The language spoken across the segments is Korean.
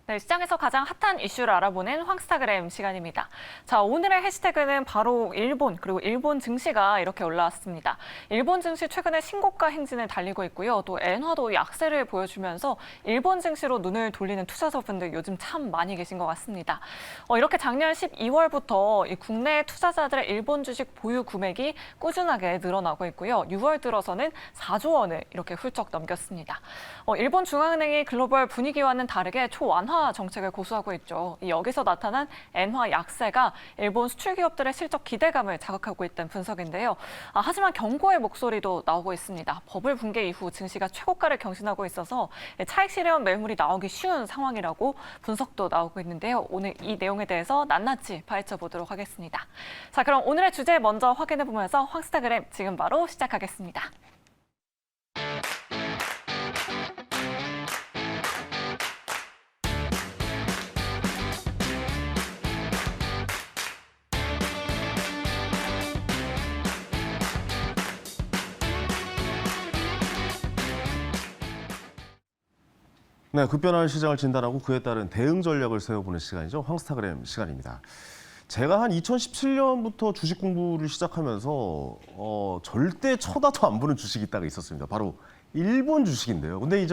네, 시장에서 가장 핫한 이슈를 알아보는 황스타그램 시간입니다. 자, 오늘의 해시태그는 바로 일본, 그리고 일본 증시가 이렇게 올라왔습니다. 일본 증시 최근에 신고가 행진을 달리고 있고요. 또 엔화도 약세를 보여주면서 일본 증시로 눈을 돌리는 투자자분들 요즘 참 많이 계신 것 같습니다. 이렇게 작년 12월부터 이 국내 투자자들의 일본 주식 보유 구매액이 꾸준하게 늘어나고 있고요. 6월 들어서는 4조 원을 이렇게 훌쩍 넘겼습니다. 일본 중앙은행이 글로벌 분위기와는 다르게 초완화 정책을 고수하고 있죠. 여기서 나타난 엔화 약세가 일본 수출 기업들의 실적 기대감을 자극하고 있다는 분석인데요. 하지만 경고의 목소리도 나오고 있습니다. 버블 붕괴 이후 증시가 최고가를 경신하고 있어서 차익 실현 매물이 나오기 쉬운 상황이라고 분석도 나오고 있는데요. 오늘 이 내용에 대해서 낱낱이 파헤쳐 보도록 하겠습니다. 자, 그럼 오늘의 주제 먼저 확인해 보면서 황스타그램 지금 바로 시작하겠습니다. 네, 급변하는 시장을 진단하고 그에 따른 대응 전략을 세워보는 시간이죠. 황스타그램 시간입니다. 제가 한 2017년부터 주식 공부를 시작하면서 절대 쳐다도 안 보는 주식이 있다가 있었습니다. 바로 일본 주식인데요. 근데 이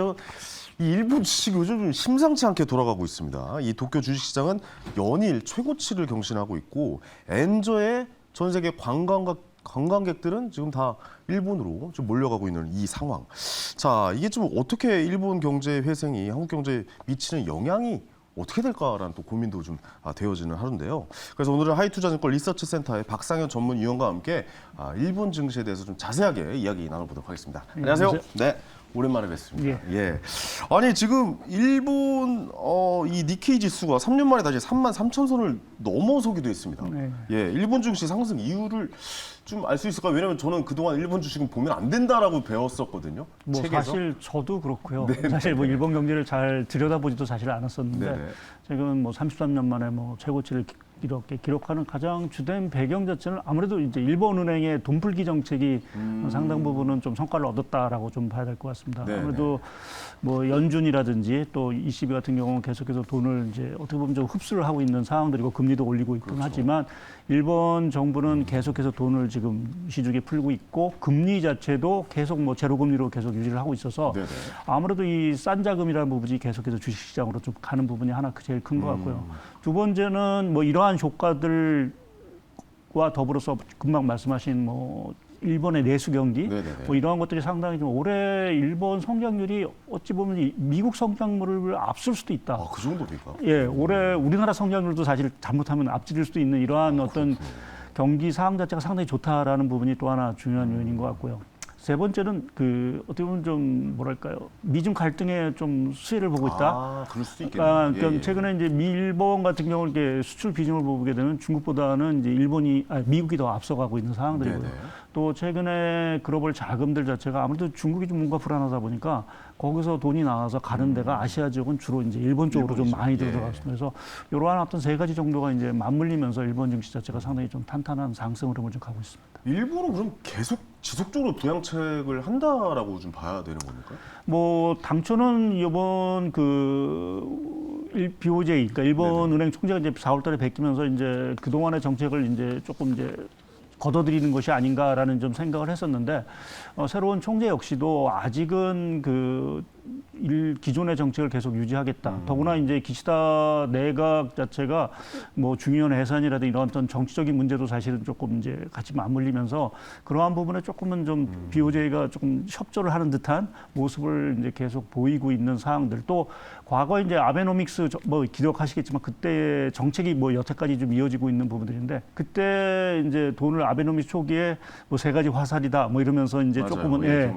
일본 주식이 요즘 좀 심상치 않게 돌아가고 있습니다. 이 도쿄 주식시장은 연일 최고치를 경신하고 있고 엔저의 전 세계 관광객들은 지금 다 일본으로 좀 몰려가고 있는 이 상황. 자, 이게 좀 어떻게 일본 경제 회생이 한국 경제에 미치는 영향이 어떻게 될까라는 또 고민도 좀 되어지는 하루인데요. 그래서 오늘은 하이투자증권 리서치센터의 박상현 전문위원과 함께 일본 증시에 대해서 좀 자세하게 이야기 나눠보도록 하겠습니다. 안녕하세요. 네. 오랜만에 뵙습니다. 예. 아니 지금 일본 이 니케이 지수가 3년 만에 다시 33,000선을 넘어서기도 했습니다. 네. 예, 일본 증시 상승 이유를 좀 알 수 있을까요? 왜냐면 저는 그동안 일본 주식은 보면 안 된다라고 배웠었거든요. 뭐 책에서. 사실 저도 그렇고요. 네네. 사실 뭐 일본 경제를 잘 들여다보지도 사실 않았었는데 네네. 최근 뭐 33년 만에 뭐 최고치를 이렇게 기록하는 가장 주된 배경 자체는 아무래도 이제 일본은행의 돈풀기 정책이 상당 부분은 좀 성과를 얻었다라고 좀 봐야 될 것 같습니다. 네네. 아무래도 뭐 연준이라든지 또 ECB 같은 경우는 계속해서 돈을 이제 어떻게 보면 좀 흡수를 하고 있는 상황들이고 금리도 올리고 있긴 그렇죠. 하지만 일본 정부는 계속해서 돈을 지금 시중에 풀고 있고 금리 자체도 계속 뭐 제로 금리로 계속 유지를 하고 있어서 네네. 아무래도 이 싼 자금이라는 부분이 계속해서 주식시장으로 좀 가는 부분이 하나 제일 큰 것 같고요. 두 번째는 뭐 이러한 효과들과 더불어서 금방 말씀하신 뭐 일본의 내수 경기 네네네. 뭐 이러한 것들이 상당히 좀 올해 일본 성장률이 어찌 보면 이 미국 성장률을 앞설 수도 있다. 그 정도입니까? 예, 올해 우리나라 성장률도 사실 잘못하면 앞지를 수도 있는 이러한 어떤 경기 상황 자체가 상당히 좋다라는 부분이 또 하나 중요한 요인인 것 같고요. 세 번째는 그 어떻게 보면 좀 뭐랄까요, 미중 갈등에 좀 수혜를 보고 있다. 그럴 수도 있겠네요. 그러니까 최근에 이제 일본 같은 경우는 이렇게 수출 비중을 보게 되면 중국보다는 이제 미국이 더 앞서가고 있는 상황들이고요. 네네. 또 최근에 글로벌 자금들 자체가 아무래도 중국이 좀 뭔가 불안하다 보니까 거기서 돈이 나와서 가는 데가 아시아 지역은 주로 이제 일본 쪽으로 일본이죠. 좀 많이 예. 들어갔습니다. 그래서 이러한 어떤 세 가지 정도가 이제 맞물리면서 일본 증시 자체가 상당히 좀 탄탄한 상승 흐름을 좀 가고 있습니다. 일본은 그럼 계속 지속적으로 부양책을 한다라고 좀 봐야 되는 겁니까? 뭐 당초는 이번 BOJ, 그러니까 일본 은행 총재가 이제 4월달에 베끼면서 이제 그 동안의 정책을 이제 조금 이제 걷어들이는 것이 아닌가라는 좀 생각을 했었는데 새로운 총재 역시도 아직은 기존의 정책을 계속 유지하겠다. 더구나 이제 기시다 내각 자체가 뭐 중요한 해산이라든지 이런 어떤 정치적인 문제도 사실은 조금 이제 같이 맞물리면서 그러한 부분에 조금은 좀 BOJ가 조금 협조를 하는 듯한 모습을 이제 계속 보이고 있는 사항들. 또 과거 이제 아베노믹스 뭐 기억하시겠지만 그때 정책이 뭐 여태까지 좀 이어지고 있는 부분들인데 그때 이제 돈을 아베노믹스 초기에 뭐 세 가지 화살이다 뭐 이러면서 이제 맞아요. 조금은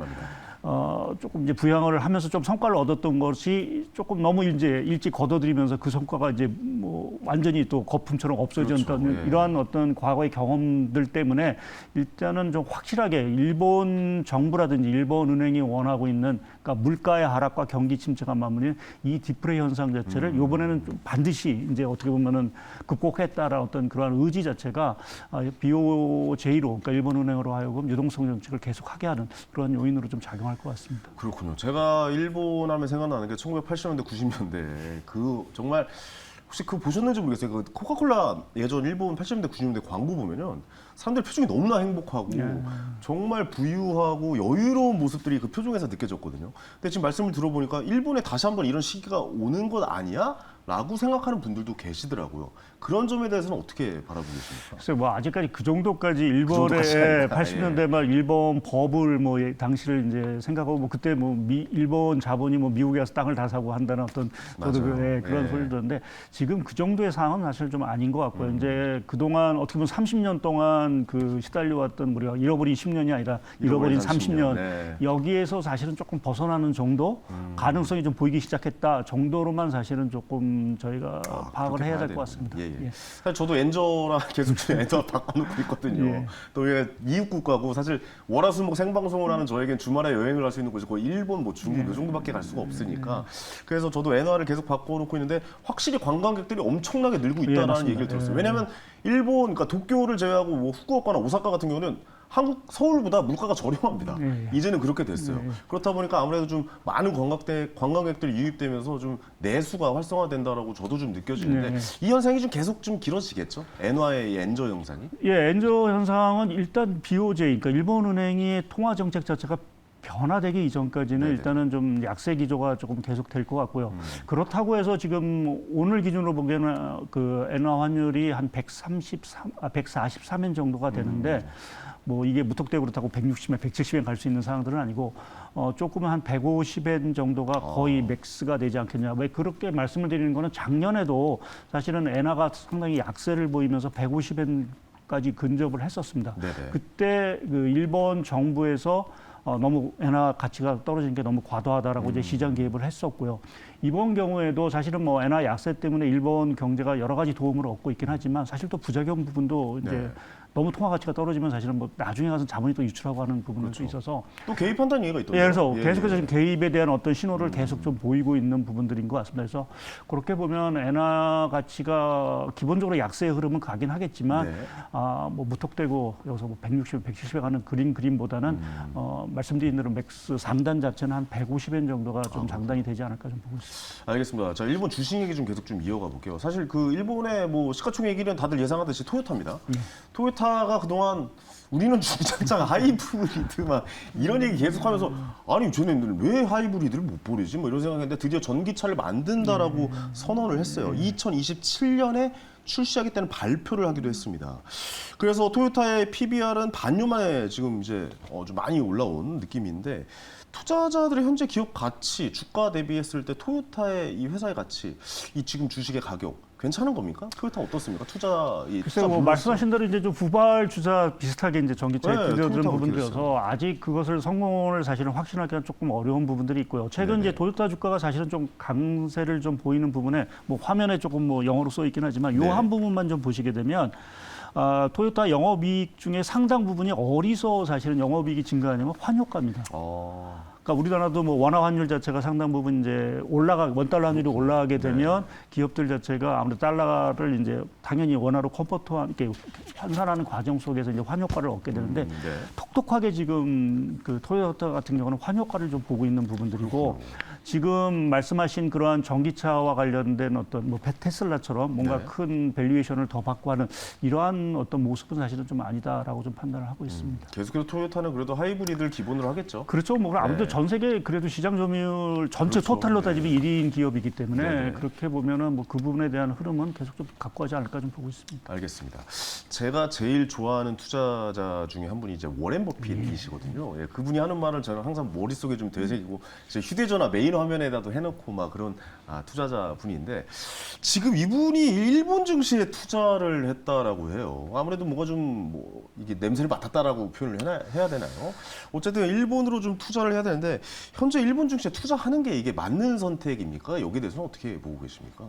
조금 이제 부양을 하면서 좀 성과를 얻었던 것이 조금 너무 이제 일찍 걷어들이면서 그 성과가 이제 뭐 완전히 또 거품처럼 없어졌던 그렇죠. 예. 이러한 어떤 과거의 경험들 때문에 일단은 좀 확실하게 일본 정부라든지 일본 은행이 원하고 있는 그러니까 물가의 하락과 경기 침체가 맞물리는 이 디프레 현상 자체를 이번에는 좀 반드시 이제 어떻게 보면은 극복했다라는 어떤 그러한 의지 자체가 BOJ로 그러니까 일본 은행으로 하여금 유동성 정책을 계속하게 하는 그런 요인으로 좀 작용할 가능할 것 같습니다. 그렇군요. 제가 일본 하면 생각나는 게 1980년대, 90년대 그 정말 혹시 그거 보셨는지 모르겠어요. 그 코카콜라 예전 일본 80년대, 90년대 광고 보면은 사람들 표정이 너무나 행복하고 정말 부유하고 여유로운 모습들이 그 표정에서 느껴졌거든요. 근데 지금 말씀을 들어보니까 일본에 다시 한번 이런 시기가 오는 것 아니야? 라고 생각하는 분들도 계시더라고요. 그런 점에 대해서는 어떻게 바라보고 계십니까? 글쎄 뭐 아직까지 그 정도까지 정도까지 일본의 아니다. 80년대 말 일본 버블 뭐 당시를 이제 생각하고 뭐 그때 뭐 일본 자본이 뭐 미국에 가서 땅을 다 사고 한다는 어떤 저도 맞아요. 그런 소리를 들었는데 지금 그 정도의 상황은 사실 좀 아닌 것 같고요. 이제 그동안 어떻게 보면 30년 동안 그 시달려왔던 우리가 잃어버린 10년이 아니라 잃어버린 30년 네. 여기에서 사실은 조금 벗어나는 정도 가능성이 좀 보이기 시작했다 정도로만 사실은 조금 저희가 파악을 그렇게 해야 봐야 될 것 되는군요. 같습니다. 예, 예. 예. 사실 저도 엔저랑 계속 좀 엔저 바꿔놓고 있거든요. 예. 또 이게 이웃 국가고 사실 월화수목 생방송을 하는 저에겐 주말에 여행을 갈 수 있는 곳이 거의 일본, 뭐 중국 이 정도밖에 갈 수가 없으니까 그래서 저도 엔화를 계속 바꿔놓고 있는데 확실히 관광객들이 엄청나게 늘고 있다라는 맞습니다. 얘기를 들었어요. 예. 왜냐하면 일본, 그러니까 도쿄를 제외하고 뭐 후쿠오카나 오사카 같은 경우는 한국 서울보다 물가가 저렴합니다. 예. 이제는 그렇게 됐어요. 그렇다 보니까 아무래도 좀 많은 관광객들이 유입되면서 좀 내수가 활성화된다라고 저도 좀 느껴지는데 이 현상이 좀 계속 좀 길어지겠죠? 엔화의 엔저 현상이? 예, 엔저 현상은 일단 BOJ, 그러니까 일본은행의 통화 정책 자체가 변화되기 이전까지는 네네. 일단은 좀 약세 기조가 조금 계속 될 것 같고요. 그렇다고 해서 지금 오늘 기준으로 보기에는 그 엔화 환율이 한 143엔 정도가 되는데 뭐 이게 무턱대고 그렇다고 160엔, 170엔 갈 수 있는 상황들은 아니고 조금은 한 150엔 정도가 거의 맥스가 되지 않겠냐. 왜 그렇게 말씀을 드리는 거는 작년에도 사실은 엔화가 상당히 약세를 보이면서 150엔까지 근접을 했었습니다. 네네. 그때 그 일본 정부에서 너무 엔화 가치가 떨어지는 게 너무 과도하다라고 이제 시장 개입을 했었고요. 이번 경우에도 사실은 뭐 엔화 약세 때문에 일본 경제가 여러 가지 도움을 얻고 있긴 하지만 사실 또 부작용 부분도 이제 네. 너무 통화 가치가 떨어지면 사실은 뭐 나중에 가서 자본이 또 유출하고 하는 부분도 그렇죠. 있어서 또 개입한다는 얘기가 있던데요. 예, 그래서 예, 계속해서 예. 지금 개입에 대한 어떤 신호를 계속 좀 보이고 있는 부분들인 것 같습니다. 그래서 그렇게 보면 엔화 가치가 기본적으로 약세의 흐름은 가긴 하겠지만 네. 뭐 무턱대고 여기서 뭐 160, 170에 가는 그림보다는 말씀드린 대로 맥스 3단 자체는 한 150엔 정도가 좀 장단이 되지 않을까 좀 보고 있습니다. 알겠습니다. 자, 일본 주식 얘기 좀 계속 좀 이어가 볼게요. 사실 그 일본의 뭐 시가총액 1위는 다들 예상하듯이 토요타입니다. 토요타가 그동안 우리는 주장창 하이브리드 막 이런 얘기 계속하면서 아니 쟤네들 왜 하이브리드를 못 버리지? 뭐 이런 생각했는데 드디어 전기차를 만든다라고 선언을 했어요. 2027년에 출시하겠다는 발표를 하기도 했습니다. 그래서 토요타의 PBR은 반년 만에 지금 이제 좀 많이 올라온 느낌인데 투자자들의 현재 기업 가치, 주가 대비했을 때 토요타의 이 회사의 가치, 이 지금 주식의 가격 괜찮은 겁니까? 토요타 어떻습니까? 글쎄 뭐 말씀하신 대로 이제 좀 후발주자 비슷하게 이제 전기차에 네, 뛰어드는 토요타가 부분들이어서 아직 그것을 성공을 사실은 확신하기가 조금 어려운 부분들이 있고요. 최근 네네. 이제 토요타 주가가 사실은 좀 강세를 좀 보이는 부분에 뭐 화면에 조금 뭐 영어로 써 있긴 하지만 네. 요 한 부분만 좀 보시게 되면 토요타 영업이익 중에 상당 부분이 어디서 사실은 영업이익이 증가하냐면 환율가입니다. 그러니까 우리나라도 뭐 원화 환율 자체가 상당 부분 이제 원달러 환율이 올라가게 되면 기업들 자체가 아무래도 달러를 이제 당연히 원화로 컨버트한 이렇게 환산하는 과정 속에서 이제 환효과를 얻게 되는데 네. 톡톡하게 지금 그 토요타 같은 경우는 환효과를 좀 보고 있는 부분들이고 지금 말씀하신 그러한 전기차와 관련된 어떤 뭐 테슬라처럼 뭔가 네. 큰 밸류에이션을 더 받고 하는 이러한 어떤 모습은 사실은 좀 아니다라고 좀 판단을 하고 있습니다. 계속해서 토요타는 그래도 하이브리드를 기본으로 하겠죠. 그렇죠. 뭐 아무래도 네. 전 세계 그래도 시장 점유율 전체 그렇죠. 토탈로 네. 따지면 1위인 기업이기 때문에 네, 네. 그렇게 보면은 뭐 그 부분에 대한 흐름은 계속 좀 갖고 가지 않을까 좀 보고 있습니다. 알겠습니다. 제가 제일 좋아하는 투자자 중에 한 분이 이제 워렌 버핏이시거든요. 예, 그분이 하는 말을 저는 항상 머릿속에 좀 되새기고 이제 휴대전화 메인 화면에다도 해놓고 막 그런 투자자 분인데 지금 이분이 일본 증시에 투자를 했다라고 해요. 아무래도 뭐가 좀 뭐 이게 냄새를 맡았다라고 표현을 해야 되나요? 어쨌든 일본으로 좀 투자를 해야 되는데 현재 일본 증시에 투자하는 게 이게 맞는 선택입니까? 여기에 대해서는 어떻게 보고 계십니까?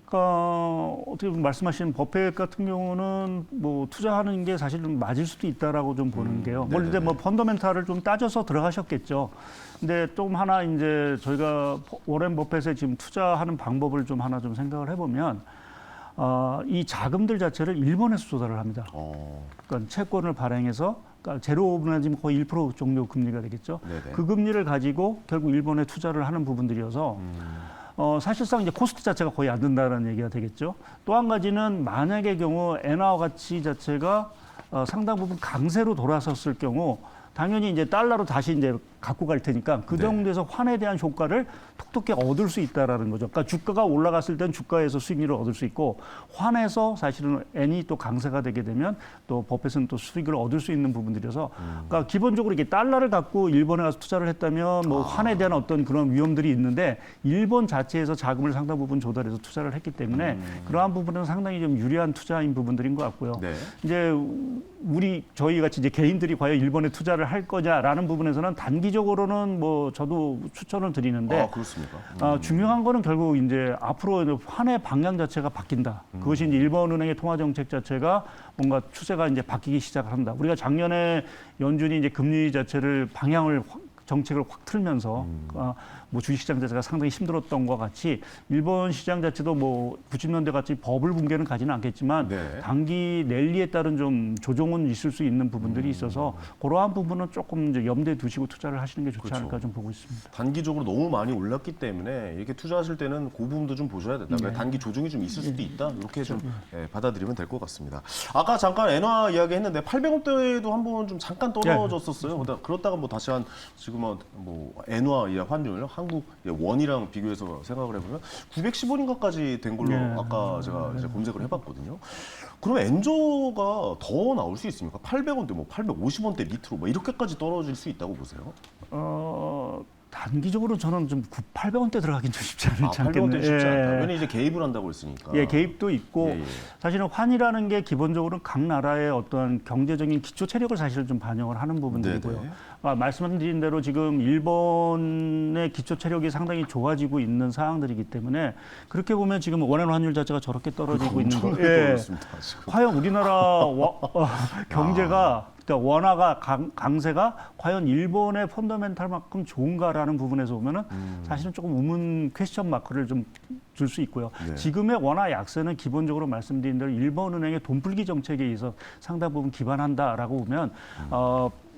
그러니까 어떻게 보면 말씀하신 버핏 같은 경우는 뭐 투자하는 게 사실은 맞을 수도 있다라고 좀 보는 게요. 물론 이제 뭐 펀더멘탈을 좀 따져서 들어가셨겠죠. 근데 좀 하나 이제 저희가 워렌 버핏의 지금 투자하는 방법을 좀 하나 좀 생각을 해보면 이 자금들 자체를 일본에서 조달을 합니다. 그러니까 채권을 발행해서 그러니까 제로는 지금 거의 1% 정도 금리가 되겠죠. 네네. 그 금리를 가지고 결국 일본에 투자를 하는 부분들이어서 사실상 이제 코스트 자체가 거의 안 된다는 얘기가 되겠죠. 또 한 가지는 만약의 경우 엔화 가치 자체가 상당 부분 강세로 돌아섰을 경우 당연히 이제 달러로 다시 이제 갖고 갈 테니까 그 네. 정도에서 환에 대한 효과를 톡톡히 얻을 수 있다라는 거죠. 그러니까 주가가 올라갔을 땐 주가에서 수익률을 얻을 수 있고 환에서 사실은 엔이 또 강세가 되게 되면 또 법에서는 또 수익을 얻을 수 있는 부분들이어서 그러니까 기본적으로 이게 달러를 갖고 일본에 가서 투자를 했다면 뭐 환에 대한 어떤 그런 위험들이 있는데 일본 자체에서 자금을 상당 부분 조달해서 투자를 했기 때문에 그러한 부분은 상당히 좀 유리한 투자인 부분들인 것 같고요. 네. 이제 저희 같이 이제 개인들이 과연 일본에 투자를 할 거냐라는 부분에서는 단기적으로는 뭐 저도 추천을 드리는데 아, 그렇습니까? 중요한 거는 결국 이제 앞으로 환의 방향 자체가 바뀐다. 그것이 이제 일본은행의 통화 정책 자체가 뭔가 추세가 이제 바뀌기 시작을 한다. 우리가 작년에 연준이 이제 금리 자체를 정책을 확 틀면서 뭐 주식시장 자체가 상당히 힘들었던 것과 같이 일본 시장 자체도 뭐 90년대 같이 버블 붕괴는 가지는 않겠지만 네. 단기 랠리에 따른 좀 조정은 있을 수 있는 부분들이 있어서 그러한 부분은 조금 이제 염두에 두시고 투자를 하시는 게 좋지 그렇죠. 않을까 좀 보고 있습니다. 단기적으로 너무 많이 올랐기 때문에 이렇게 투자하실 때는 그 부분도 좀 보셔야 된다. 네. 그러니까 단기 조정이 좀 있을 수도 있다. 이렇게 좀 받아들이면 될 것 같습니다. 아까 잠깐 엔화 이야기했는데 800원대에도 한번 좀 잠깐 떨어졌었어요. 그렇다가 뭐 다시 지금은 뭐 엔화 환율 한국 원이랑 비교해서 생각을 해보면 910원인가까지 된 걸로 네. 아까 제가 이제 검색을 해봤거든요. 그럼 엔저가 더 나올 수 있습니까? 800원대, 뭐 850원대 밑으로 뭐 이렇게까지 떨어질 수 있다고 보세요? 단기적으로 저는 좀 800원대 들어가긴 좀 쉽지 않지 800원대 않겠네요. 쉽지 않다. 예. 왜냐면 이제 개입을 한다고 했으니까. 예, 개입도 있고 예, 예. 사실은 환이라는 게 기본적으로 각 나라의 어떤 경제적인 기초 체력을 사실 좀 반영을 하는 부분들이고요. 네네. 말씀드린 대로 지금 일본의 기초 체력이 상당히 좋아지고 있는 상황들이기 때문에 그렇게 보면 지금 원화는 환율 자체가 저렇게 떨어지고 있는 거. 엄청나게 떨어졌습니다, 지금. 과연 우리나라 경제가 그러니까 원화가 강세가 과연 일본의 펀더멘탈만큼 좋은가라는 부분에서 보면은 사실은 조금 의문 퀘스천 마크를 좀 줄 수 있고요. 네. 지금의 원화 약세는 기본적으로 말씀드린 대로 일본은행의 돈풀기 정책에 의해서 상당 부분 기반한다라고 보면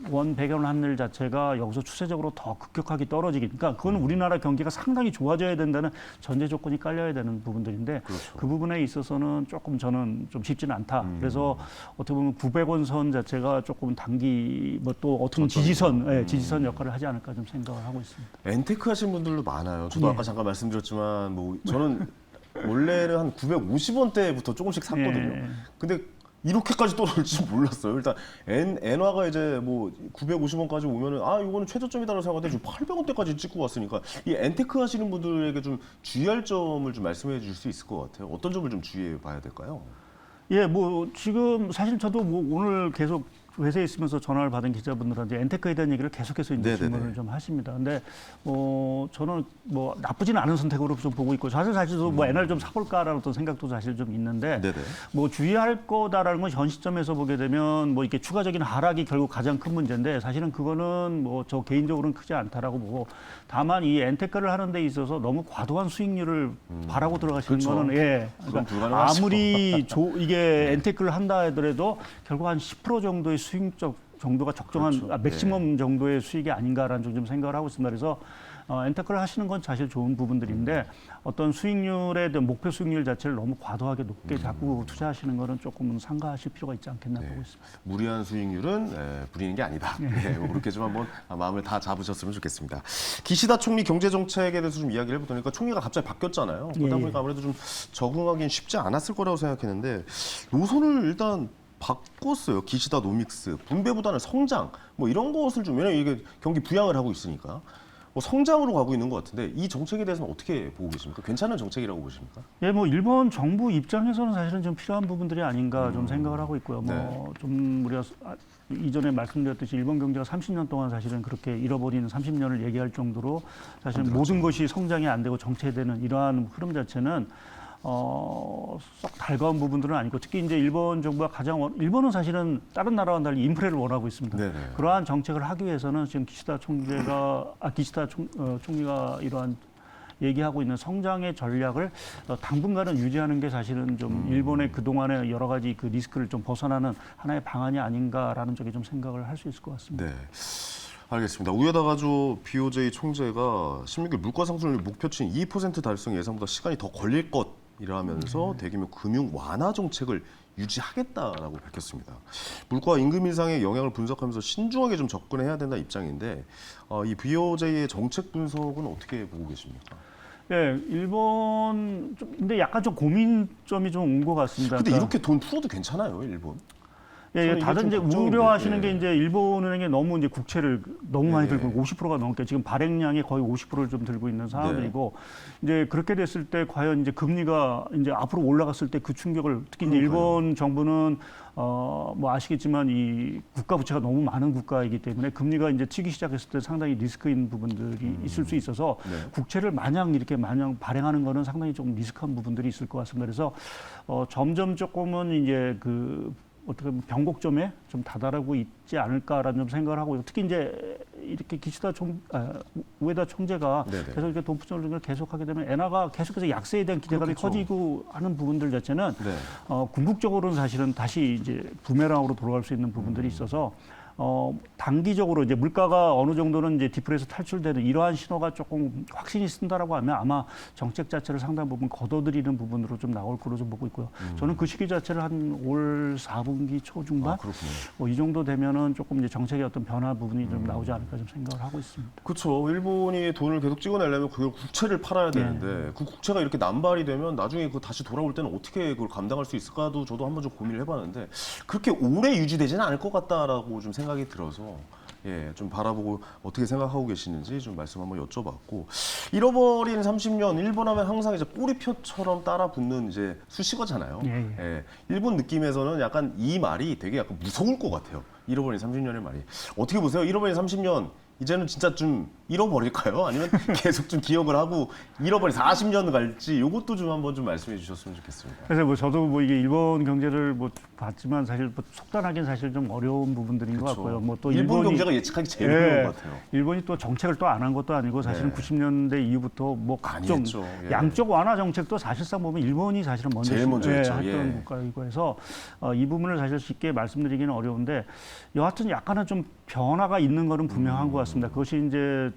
원 배경 환율 자체가 여기서 추세적으로 더 급격하게 떨어지기. 그러니까 그건 우리나라 경기가 상당히 좋아져야 된다는 전제 조건이 깔려야 되는 부분들인데 그렇죠. 그 부분에 있어서는 조금 저는 좀 쉽지는 않다. 그래서 어떻게 보면 900원 선 자체가 조금 단기 뭐 또 어떤 지지선 역할을 하지 않을까 좀 생각을 하고 있습니다. 엔테크 하신 분들도 많아요. 저도 아까 잠깐 말씀드렸지만 뭐 저는 원래는 한 950원대부터 조금씩 샀거든요. 예. 근데 이렇게까지 떨어질 줄 몰랐어요. 일단 엔화가 이제 뭐 950원까지 오면은 이거는 최저점이다라고 생각하는데 지금 800원대까지 찍고 왔으니까 이 엔테크 하시는 분들에게 좀 주의할 점을 좀 말씀해 주실 수 있을 것 같아요. 어떤 점을 좀 주의해 봐야 될까요? 예, 뭐 지금 사실 저도 뭐 오늘 계속 회사에 있으면서 전화를 받은 기자분들한테 엔테크에 대한 얘기를 계속해서 이제 네네네. 질문을 좀 하십니다. 근데 저는 뭐 나쁘지는 않은 선택으로 좀 보고 있고 사실 뭐 엔화를 좀 사볼까라는 어떤 생각도 사실 좀 있는데 네네. 뭐 주의할 거다라는 건 현 시점에서 보게 되면 뭐 이렇게 추가적인 하락이 결국 가장 큰 문제인데 사실은 그거는 뭐 저 개인적으로는 크지 않다라고 보고 다만 이 엔테크를 하는 데 있어서 너무 과도한 수익률을 바라고 들어가시는 그렇죠. 거는 그건 그러니까 불가능하죠. 아무리 이게 엔테크를 한다 하더라도 결국 한 10% 정도의 수익적 정도가 적정한 그렇죠. 맥시멈 정도의 수익이 아닌가라는 좀 생각을 하고 있습니다. 그래서 엔테크를 하시는 건 사실 좋은 부분들인데 어떤 수익률에 대한 목표 수익률 자체를 너무 과도하게 높게 자꾸 투자하시는 거는 조금 삼가하실 필요가 있지 않겠나 보고 있습니다. 무리한 수익률은 부리는 게 아니다. 네, 뭐 그렇게 좀 한번 마음을 다 잡으셨으면 좋겠습니다. 기시다 총리 경제정책에 대해서 좀 이야기를 해보니까 총리가 갑자기 바뀌었잖아요. 그러다 예. 보니까 아무래도 좀 적응하기는 쉽지 않았을 거라고 생각했는데 노선을 일단 바꿨어요. 기시다 노믹스, 분배보다는 성장 뭐 이런 것을 좀 왜냐면 이게 경기 부양을 하고 있으니까 뭐 성장으로 가고 있는 것 같은데 이 정책에 대해서는 어떻게 보고 계십니까? 괜찮은 정책이라고 보십니까? 예, 뭐 일본 정부 입장에서는 사실은 좀 필요한 부분들이 아닌가 좀 생각을 하고 있고요. 네. 뭐 좀 우리가 이전에 말씀드렸듯이 일본 경제가 30년 동안 사실은 그렇게 잃어버린 30년을 얘기할 정도로 사실 모든 것이 성장이 안 되고 정체되는 이러한 흐름 자체는 썩 달가운 부분들은 아니고 특히 이제 일본 정부가 일본은 사실은 다른 나라와 달리 인프레를 원하고 있습니다. 네네. 그러한 정책을 하기 위해서는 지금 기시다 총리가 이러한 얘기하고 있는 성장의 전략을 당분간은 유지하는 게 사실은 좀 일본의 그동안의 여러 가지 그 리스크를 좀 벗어나는 하나의 방안이 아닌가라는 쪽에 좀 생각을 할 수 있을 것 같습니다. 네. 알겠습니다. 우에다 가조 BOJ 총재가 신민기 물가 상승률 목표치인 2% 달성 예상보다 시간이 더 걸릴 것이라면서 대규모 금융 완화 정책을 유지하겠다라고 밝혔습니다. 물가와 임금 인상의 영향을 분석하면서 신중하게 좀 접근해야 된다는 입장인데 이 BOJ의 정책 분석은 어떻게 보고 계십니까? 예, 일본 좀 근데 약간 좀 고민점이 좀 온 것 같습니다. 근데 그러니까 이렇게 돈 풀어도 괜찮아요, 일본? 예, 저는 다들 이게 이제 좀 걱정인데, 우려하시는 예. 게 이제 일본은행이 너무 이제 국채를 너무 많이 예. 들고 50%가 넘게 지금 발행량이 거의 50%를 좀 들고 있는 상황이고 이제 그렇게 됐을 때 과연 이제 금리가 이제 앞으로 올라갔을 때 그 충격을 특히 이제 일본 정부는 뭐 아시겠지만 이 국가 부채가 너무 많은 국가이기 때문에 금리가 이제 치기 시작했을 때 상당히 리스크인 부분들이 있을 수 있어서 네. 국채를 마냥 발행하는 거는 상당히 좀 리스크한 부분들이 있을 것 같습니다. 그래서 점점 조금은 이제 그 어떻게 보면 변곡점에 좀 다다르고 있지 않을까라는 좀 생각을 하고 있고 특히 이제 이렇게 우에다 총재가 네네. 계속 이렇게 돈 풀어주는 걸 계속하게 되면 엔화가 계속해서 약세에 대한 기대감이 그렇겠죠. 커지고 하는 부분들 자체는 네. 궁극적으로는 사실은 다시 이제 부메랑으로 돌아갈 수 있는 부분들이 있어서 단기적으로 이제 물가가 어느 정도는 이제 디플에서 탈출되는 이러한 신호가 조금 확신이 쓴다라고 하면 아마 정책 자체를 상당 부분 걷어들이는 부분으로 좀 나올 거로 좀 보고 있고요. 저는 그 시기 자체를 한 올 4분기 초중반 그렇군요. 이 정도 되면은 조금 이제 정책의 어떤 변화 부분이 좀 나오지 않을까 좀 생각을 하고 있습니다. 그렇죠. 일본이 돈을 계속 찍어내려면 그걸 국채를 팔아야 되는데 그 국채가 이렇게 남발이 되면 나중에 그 다시 돌아올 때는 어떻게 그걸 감당할 수 있을까도 저도 한번 좀 고민을 해봤는데 그렇게 오래 유지되지는 않을 것 같다라고 좀 생각이 들어서 좀 바라보고 어떻게 생각하고 계시는지 좀 말씀 한번 여쭤봤고 잃어버린 30년 일본 하면 항상 이제 꼬리표처럼 따라붙는 이제 수식어잖아요. 일본 느낌에서는 약간 이 말이 되게 약간 무서울 것 같아요. 잃어버린 30년의 말이 어떻게 보세요? 잃어버린 30년 이제는 진짜 좀 잃어버릴까요? 아니면 계속 좀 기억을 하고 잃어버린 40년 갈지 이것도 좀 한번 좀 말씀해 주셨으면 좋겠습니다. 그래서 뭐 저도 뭐 이게 일본 경제를 뭐 봤지만 사실 뭐 속단하기는 사실 좀 어려운 부분들인 것 같고요. 뭐 또 일본 일본이 경제가 예측하기 제일 어려운 것 같아요. 일본이 또 정책을 또 안 한 것도 아니고 사실은 90년대 이후부터 뭐 많이 각종 했죠. 양쪽 완화 정책도 사실상 보면 일본이 사실은 먼저 제일 먼저 했죠. 했던 국가이고 해서 이 부분을 사실 쉽게 말씀드리기는 어려운데 여하튼 약간은 좀 변화가 있는 거는 분명한 것 같습니다. 그것이 이제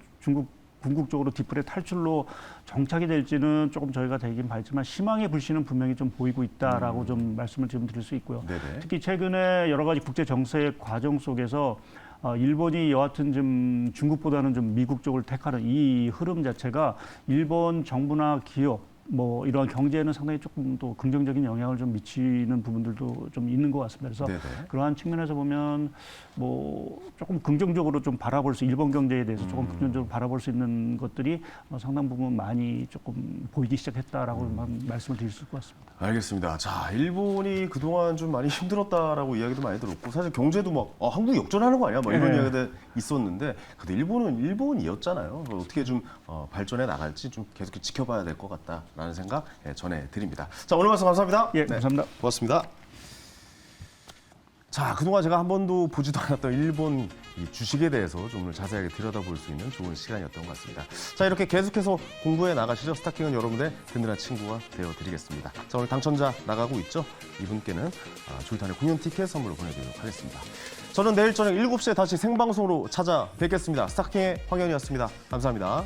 궁극적으로 디플의 탈출로 정착이 될지는 조금 저희가 되긴 봤지만 희망의 불씨는 분명히 좀 보이고 있다라고 좀 말씀을 지금 드릴 수 있고요. 네네. 특히 최근에 여러 가지 국제 정세 과정 속에서 일본이 여하튼 좀 중국보다는 좀 미국 쪽을 택하는 이 흐름 자체가 일본 정부나 기업 뭐 이러한 경제에는 상당히 조금 또 긍정적인 영향을 좀 미치는 부분들도 좀 있는 것 같습니다. 그래서 네네. 그러한 측면에서 보면 뭐 조금 긍정적으로 좀 바라볼 수 일본 경제에 대해서 조금 긍정적으로 바라볼 수 있는 것들이 상당 부분 많이 조금 보이기 시작했다라고 말씀을 드릴 수 있을 것 같습니다. 알겠습니다. 자, 일본이 그동안 좀 많이 힘들었다라고 이야기도 많이 들었고 사실 경제도 막 한국 역전하는 거 아니야? 뭐 이런 이야기도 있었는데 근데 일본은 일본이었잖아요. 어떻게 좀 발전해 나갈지 좀 계속 지켜봐야 될 것 같다라는 생각 전해드립니다. 자, 오늘 말씀 감사합니다. 예, 감사합니다. 고맙습니다. 자, 그동안 제가 한 번도 보지도 않았던 일본 이 주식에 대해서 좀 오늘 자세하게 들여다볼 수 있는 좋은 시간이었던 것 같습니다. 자, 이렇게 계속해서 공부해 나가시죠. 스타킹은 여러분의 든든한 친구가 되어드리겠습니다. 자, 오늘 당첨자 나가고 있죠. 이분께는 조이탄의 공연 티켓 선물로 보내드리도록 하겠습니다. 저는 내일 저녁 7시에 다시 생방송으로 찾아뵙겠습니다. 스타킹의 황현이었습니다. 감사합니다.